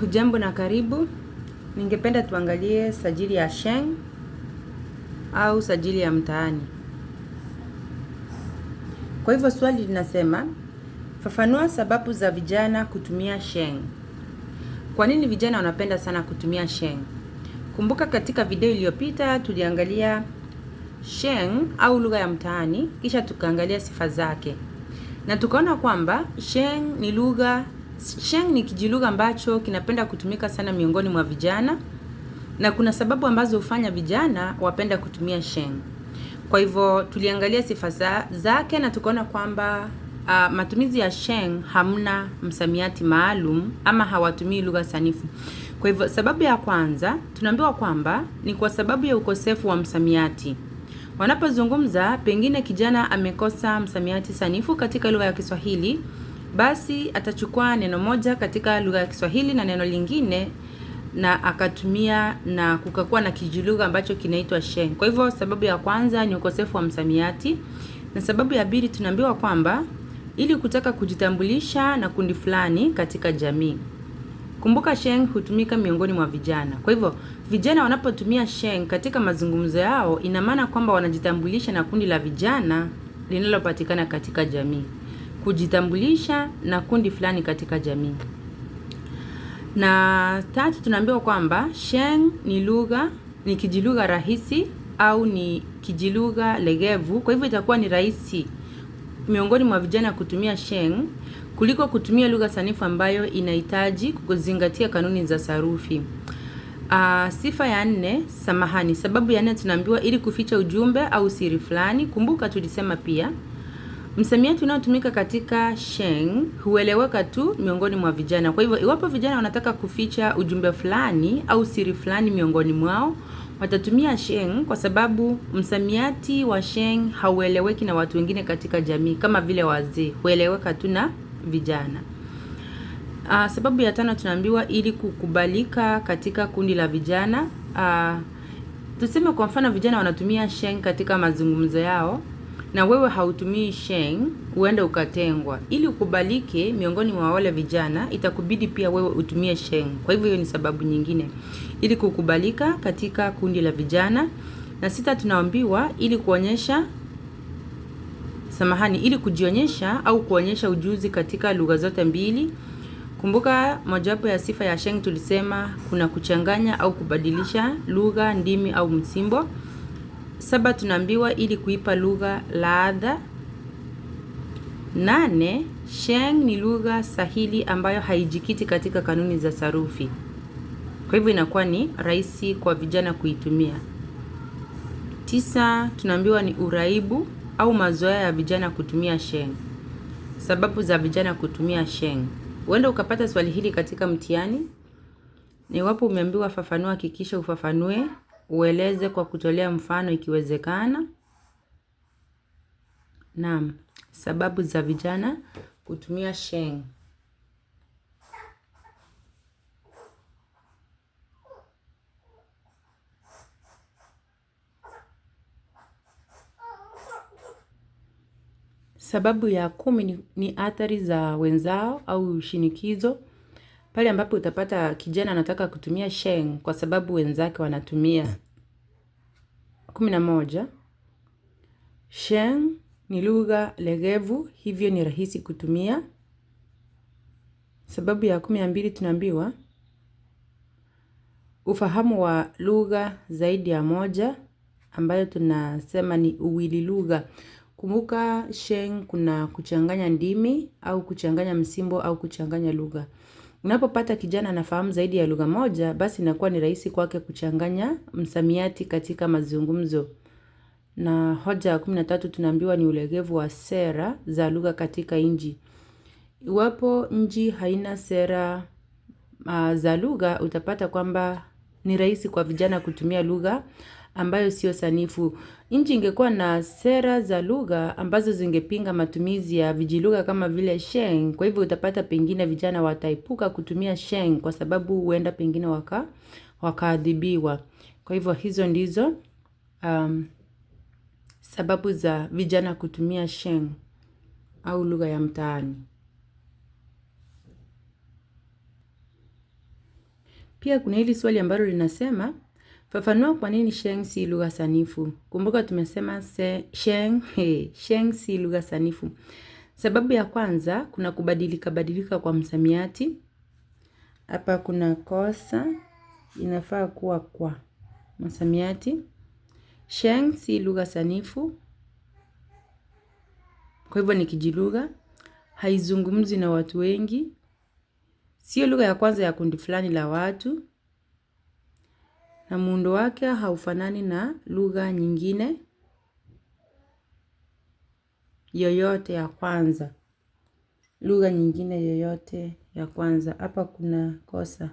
Hujambo na karibu. Ningependa tuangalie sajili ya Sheng au sajili ya mtaani. Kwa hivyo swali linasema, fafanua sababu za vijana kutumia Sheng. Kwa nini vijana wanapenda sana kutumia Sheng? Kumbuka katika video iliyopita tuliangalia Sheng au lugha ya mtaani, kisha tukaangalia sifa zake. Na tukaona kwamba Sheng ni kijilugha ambacho kinapenda kutumika sana miongoni mwa vijana, na kuna sababu ambazo hufanya vijana wapenda kutumia Sheng. Kwa hivyo tuliangalia sifa zake na tukaona kwamba matumizi ya Sheng hamna msamiati maalum ama hawatumii lugha sanifu. Kwa hivyo sababu ya kwanza tunaambiwa kwamba ni kwa sababu ya ukosefu wa msamiati. Wanapozungumza pengine kijana amekosa msamiati sanifu katika lugha ya Kiswahili, basi atachukua neno moja katika lugha ya Kiswahili na neno lingine na akatumia na kukakuwa na kijilugha ambacho kinaitwa Sheng. Kwa hivyo sababu ya kwanza ni ukosefu wa msamiati, na sababu ya pili tunaambiwa kwamba ili kutaka kujitambulisha na kundi fulani katika jamii. Kumbuka Sheng hutumika miongoni mwa vijana. Kwa hivyo vijana wanapotumia Sheng katika mazungumzo yao, ina maana kwamba wanajitambulisha na kundi la vijana linalopatikana katika jamii. Kujitambulisha na kundi fulani katika jamii. Na tatu tunaambiwa kwamba Sheng ni kijilugha rahisi au ni kijilugha legevu. Kwa hivyo itakuwa ni rahisi miongoni mwa vijana kutumia Sheng kuliko kutumia lugha sanifu ambayo inahitaji kuzingatia kanuni za sarufi. Sifa ya 4, samahani. Sababu ya 4 tunaambiwa ili kuficha ujumbe au siri fulani. Kumbuka tulisema pia msamiati unaotumika katika Sheng hueleweka tu miongoni mwa vijana. Kwa hivyo iwapo vijana wanataka kuficha ujumbe fulani au siri fulani miongoni mwao, watatumia Sheng kwa sababu msamiati wa Sheng haueleweki na watu wengine katika jamii kama vile wazee, hueleweka tu na vijana. Sababu ya 5 tunaambiwa ili kukubalika katika kundi la vijana. Tuseme kwa mfano vijana wanatumia Sheng katika mazungumzo yao na wewe hautumii Sheng, huenda ukatengwa. Ili ukubalike miongoni mwa wale vijana, itakubidi pia wewe utumie Sheng. Kwa hivyo hiyo ni sababu nyingine, ili kukubalika katika kundi la vijana. Na 6 tunaambiwa ili kujionyesha au kuonyesha ujuzi katika lugha zote mbili. Kumbuka mojawapo ya sifa ya Sheng tulisema kuna kuchanganya au kubadilisha lugha, ndimi au msimbo. 7 tunaambiwa ili kuipa lugha ladha. 8, Sheng ni lugha sahili ambayo haijikiti katika kanuni za sarufi. Kwa hivyo inakuwa ni rahisi kwa vijana kuitumia. 9 tunaambiwa ni uraibu au mazoea ya vijana kutumia Sheng. Sababu za vijana kutumia Sheng. Huenda ukapata swali hili katika mtihani. Na iwapo umeambiwa fafanua, hakikisha ufafanue, ueleze kwa kutolea mfano ikiwezekana. Naam, sababu za vijana kutumia Sheng. Sababu ya 10 ni athari za wenzao au shinikizo. Pale ambapo utapata kijana anataka kutumia Sheng kwa sababu wenzake wanatumia. 11, Sheng ni lugha legevu, hivyo ni rahisi kutumia. Sababu ya 12 tunaambiwa ufahamu wa lugha zaidi ya moja, ambayo tunasema ni uwili lugha. Kumbuka Sheng kuna kuchanganya ndimi au kuchanganya msimbo au kuchanganya lugha. Unapopata kijana anafahamu zaidi ya lugha moja, basi inakuwa ni rahisi kwake kuchanganya msamiati katika mazungumzo. Na hoja ya 13 tunaambiwa ni ulegevu wa sera za lugha katika nchi. Iwapo nchi haina sera za lugha, utapata kwamba ni rahisi kwa vijana kutumia lugha ambayo sio sanifu. Nchi ingekuwa na sera za lugha ambazo zingepinga matumizi ya vijilugha kama vile Sheng. Kwa hivyo utapata pengine vijana wataepuka kutumia Sheng kwa sababu huenda pengine wakaadhibiwa. Kwa hivyo hizo ndizo sababu za vijana kutumia Sheng au lugha ya mtaani. Pia kuna hili swali ambalo linasema fafanua kwa nini Sheng si lugha sanifu. Kumbuka tumesema Sheng si lugha sanifu. Sababu ya kwanza, kuna kubadilika kwa msamiati. Hapa kuna kosa, inafaa kuwa kwa msamiati. Sheng si lugha sanifu. Kwa hivyo ni kijilugha. Haizungumzi na watu wengi. Sio lugha ya kwanza ya kundi fulani la watu. Na muundo wake haufanani na lugha nyingine yoyote ya kwanza. Lugha nyingine yoyote ya kwanza. Hapa kuna kosa.